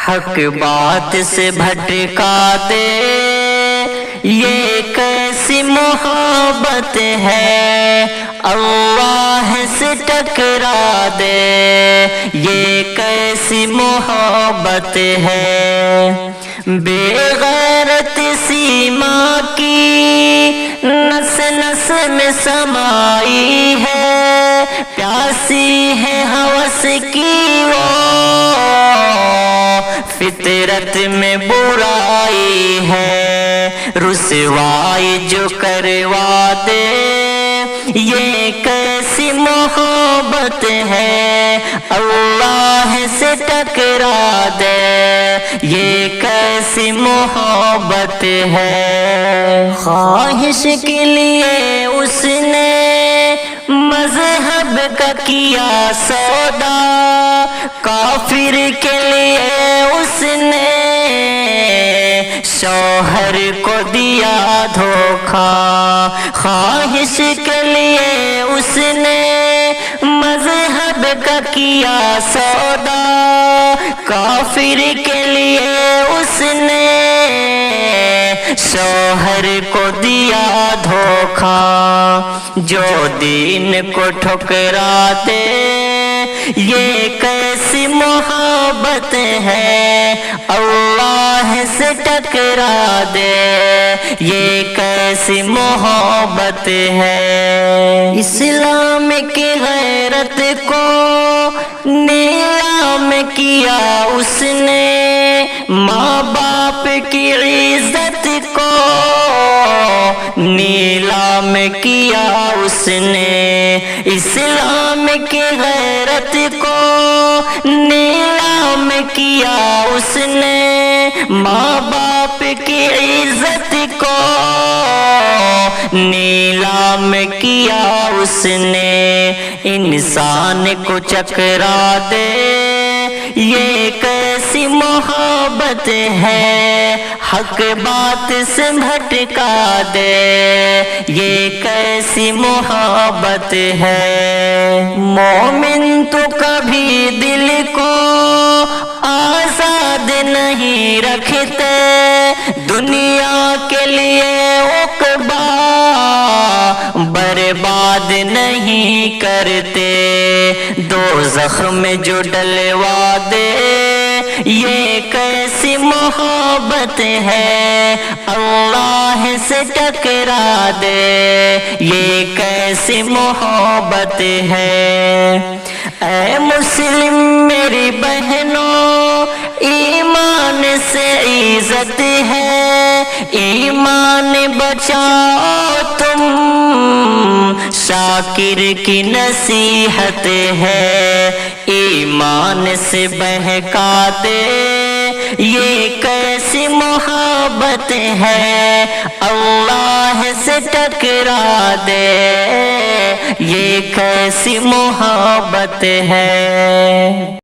حق بات سے بھٹکا دے، یہ کیسی محبت ہے، اللہ سے ٹکرا دے، یہ کیسی محبت ہے۔ بے غیرت سی ماں کی نس نس میں سمائی ہے، پیاسی ہے ہوس کی وہ فطرت میں برائی ہے، رسوائی جو کروا دے، یہ کیسی محبت ہے، اللہ سے ٹکرا دے، یہ کیسی محبت ہے۔ خواہش کے لیے اس نے مذہب کا کیا سودا، کافر کے لیے اس نے شوہر کو دیا دھوکا، خواہش کے لیے اس نے مذہب کا کیا سودا، کافر کے لیے اس نے شوہر کو دیا دھوکا، جو دین کو ٹھکرا دے، یہ کیسی محبت ہے، اللہ سے ٹکرا دے، یہ کیسی محبت ہے۔ اسلام کی غیرت کو نیلام کیا اس نے، ماں باپ کی عزت کو نیلام کیا اس نے، اسلام کی غیرت کو نیلام کیا اس نے، ماں باپ کی عزت کو نیلام کیا اس نے، انسان کو چکرا دے، یہ کیسی محبت ہے، حق بات سے بھٹکا دے، یہ کیسی محبت ہے۔ مومن تو کبھی دل کو آزاد نہیں رکھتے، دنیا کے لیے عقبہ برباد نہیں کرتے، دوزخ میں جو ڈلوا دے، یہ کیسی محبت ہے، اللہ سے ٹکرا دے، یہ کیسی محبت ہے۔ اے مسلم میری بہنوں، ایمان سے عزت ہے، ایمان بچاؤ تم، شاکر کی نصیحت ہے، ایمان سے بہکا دے، یہ کیسی محبت ہے، اللہ سے ٹکرا دے، یہ کیسی محبت ہے۔